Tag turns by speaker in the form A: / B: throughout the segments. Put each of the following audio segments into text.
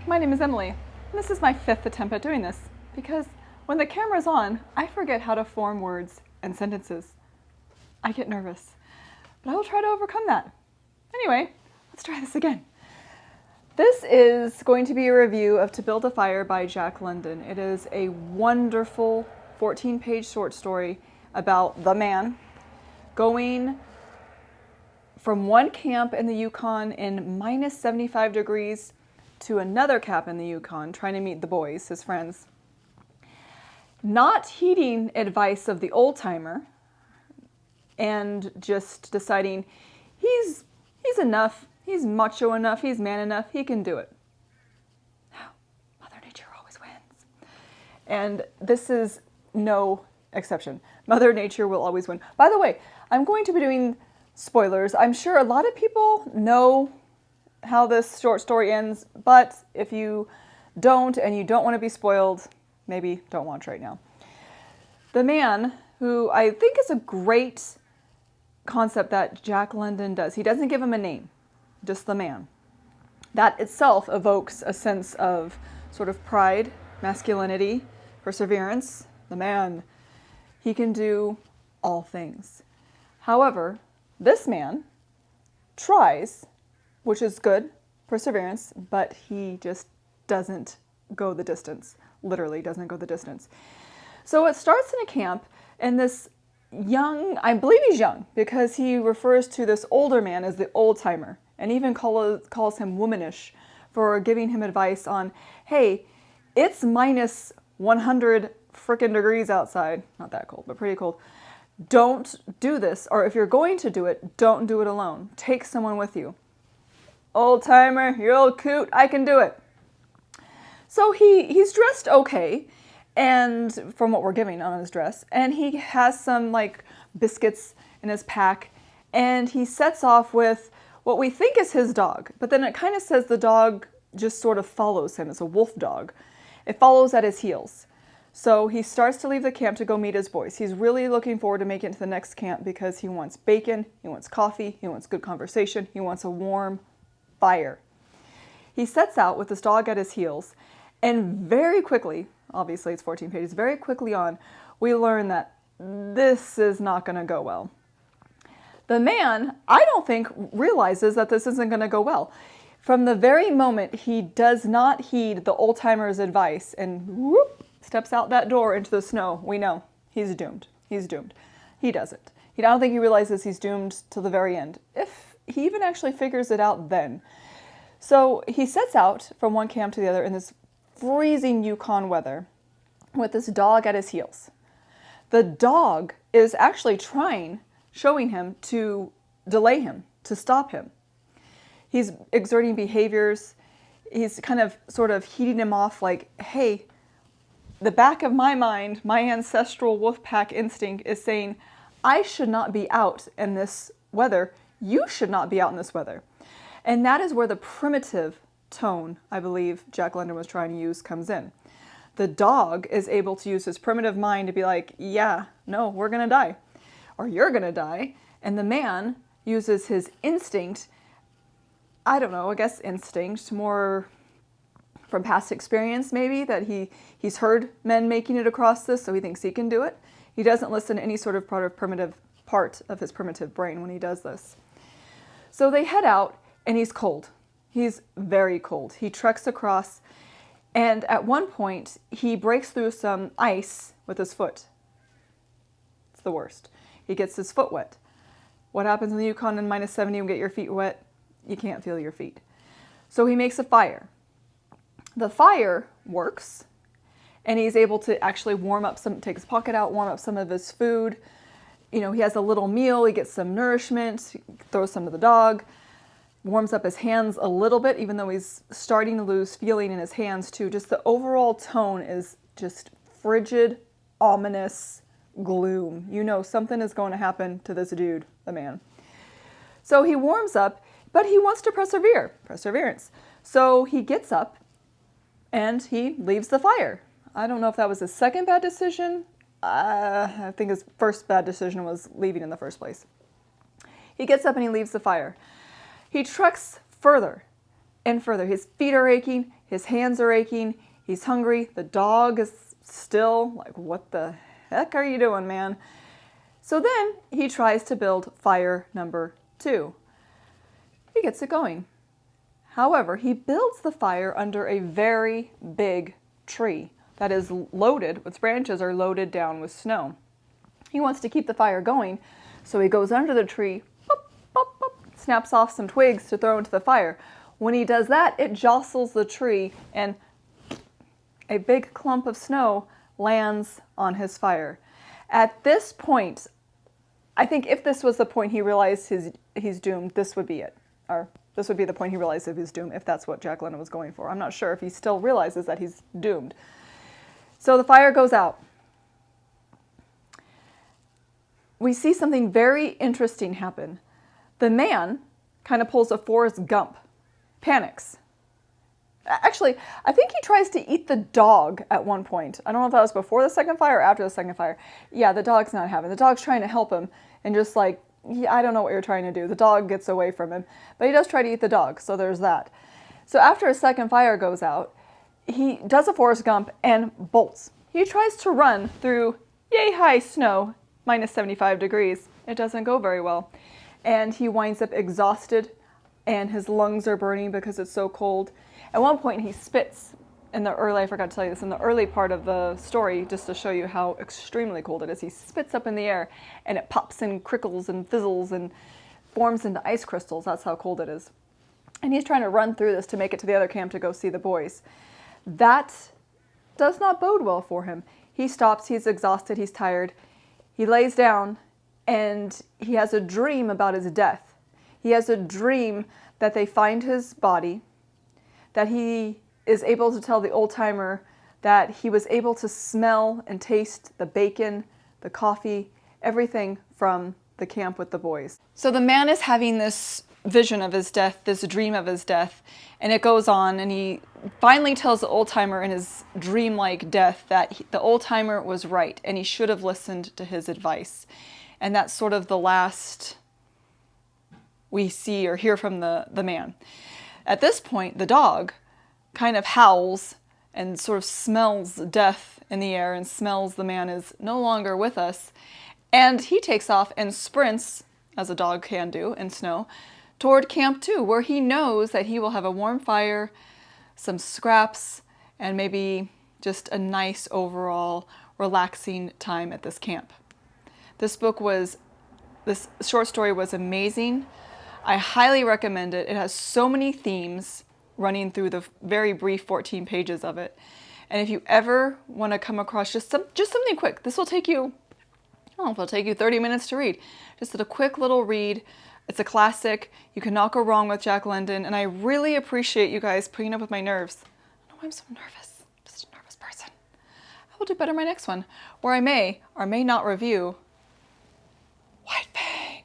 A: My name is Emily, and this is my 5th attempt at doing this, because when the camera's on, I forget how to form words and sentences. I get nervous, but I will try to overcome that. Anyway, let's try this again. This is going to be a review of To Build a Fire by Jack London. It is a wonderful 14-page short story about the man going from one camp in the Yukon in minus 75 degrees to another camp in the Yukon, trying to meet the boys, his friends. Not heeding advice of the old timer and just deciding he's enough, he's macho enough, he's man enough, he can do it. Mother Nature always wins. And this is no exception. Mother Nature will always win. By the way, I'm going to be doing spoilers. I'm sure a lot of people know how this short story ends, but if you don't and you don't want to be spoiled, maybe don't watch right now. The man, who I think is a great concept that Jack London does, he doesn't give him a name, just the man. That itself evokes a sense of sort of pride, masculinity, perseverance. The man, he can do all things. However, this man tries, which is good, perseverance, but he just doesn't go the distance, literally doesn't go the distance. So it starts in a camp, and this young, I believe he's young, because he refers to this older man as the old timer, and even calls him womanish for giving him advice on, hey, it's minus 100 frickin' degrees outside. Not that cold, but pretty cold. Don't do this, or if you're going to do it, don't do it alone. Take someone with you. Old timer, you're old coot, I can do it. So he's dressed okay, and from what we're giving on his dress, and he has some like biscuits in his pack, and he sets off with what we think is his dog, but then it kind of says the dog just sort of follows him. It's a wolf dog. It follows at his heels. So he starts to leave the camp to go meet his boys. He's really looking forward to making it to the next camp because he wants bacon, he wants coffee, he wants good conversation, he wants a warm fire. He sets out with this dog at his heels, and very quickly, obviously it's 14 pages, very quickly on, we learn that this is not going to go well. The man, I don't think, realizes that this isn't going to go well. From the very moment he does not heed the old timer's advice and whoop, steps out that door into the snow, we know he's doomed. He's doomed. He doesn't. I don't think he realizes he's doomed till the very end, if he even actually figures it out then. So he sets out from one camp to the other in this freezing Yukon weather with this dog at his heels. The dog is actually showing him to delay him, to stop him. He's exerting behaviors. He's kind of sort of heating him off like, hey, the back of my mind, my ancestral wolf pack instinct is saying, I should not be out in this weather. You should not be out in this weather. And that is where the primitive tone, I believe Jack London was trying to use, comes in. The dog is able to use his primitive mind to be like, yeah, no, we're going to die. Or you're going to die. And the man uses his instinct, I don't know, I guess instinct, more from past experience maybe, that he's heard men making it across this, so he thinks he can do it. He doesn't listen to any sort of part of his primitive brain when he does this. So they head out, and he's cold. He's very cold. He treks across, and at one point, he breaks through some ice with his foot. It's the worst. He gets his foot wet. What happens in the Yukon in minus 70 and get your feet wet? You can't feel your feet. So he makes a fire. The fire works, and he's able to actually take his pocket out, warm up some of his food. He has a little meal, he gets some nourishment, he throws some to the dog, warms up his hands a little bit, even though he's starting to lose feeling in his hands too. Just the overall tone is just frigid, ominous gloom. Something is going to happen to this dude, the man. So he warms up, but he wants to persevere. Perseverance. So he gets up, and he leaves the fire. I don't know if that was his second bad decision. I think his first bad decision was leaving in the first place. He gets up and he leaves the fire. He treks further and further. His feet are aching, his hands are aching, he's hungry, the dog is still like, what the heck are you doing, man? So then he tries to build fire number 2. He gets it going. However, he builds the fire under a very big tree that is loaded, its branches are loaded down with snow. He wants to keep the fire going, so he goes under the tree, pop, pop, pop, snaps off some twigs to throw into the fire. When he does that, it jostles the tree and a big clump of snow lands on his fire. At this point, I think if this was the point he realized he's doomed, this would be it. Or this would be the point he realized of his doom, if that's what Jack London was going for. I'm not sure if he still realizes that he's doomed. So the fire goes out. We see something very interesting happen. The man kind of pulls a Forrest Gump, panics. Actually, I think he tries to eat the dog at one point. I don't know if that was before the second fire or after the second fire. Yeah, the dog's not having it. The dog's trying to help him and just like, yeah, I don't know what you're trying to do. The dog gets away from him, but he does try to eat the dog, so there's that. So after a second fire goes out, he does a Forrest Gump and bolts. He tries to run through yay-high snow, minus 75 degrees. It doesn't go very well. And he winds up exhausted, and his lungs are burning because it's so cold. At one point, he spits in the early, I forgot to tell you this, in the early part of the story, just to show you how extremely cold it is. He spits up in the air, and it pops and crickles and fizzles and forms into ice crystals. That's how cold it is. And he's trying to run through this to make it to the other camp to go see the boys. That does not bode well for him. He stops, he's exhausted, he's tired. He lays down, and he has a dream about his death. He has a dream that they find his body, that he is able to tell the old-timer that he was able to smell and taste the bacon, the coffee, everything from the camp with the boys. So the man is having this vision of his death, this dream of his death, and it goes on, and he finally tells the old-timer in his dreamlike death that the old-timer was right, and he should have listened to his advice. And that's sort of the last we see or hear from the man. At this point, the dog kind of howls and sort of smells death in the air and smells the man is no longer with us. And he takes off and sprints, as a dog can do in snow, toward Camp 2, where he knows that he will have a warm fire, some scraps, and maybe just a nice overall relaxing time at this camp. This short story was amazing. I highly recommend it. It has so many themes running through the very brief 14 pages of it. And if you ever want to come across just something quick, this will take you, I don't know if it'll take you 30 minutes to read. Just a quick little read. It's a classic. You cannot go wrong with Jack London. And I really appreciate you guys putting up with my nerves. I don't know why I'm so nervous. I'm just a nervous person. I will do better in my next one, where I may or may not review White Fang.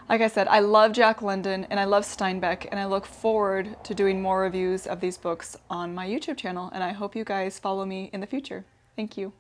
A: Like I said, I love Jack London and I love Steinbeck, and I look forward to doing more reviews of these books on my YouTube channel, and I hope you guys follow me in the future. Thank you.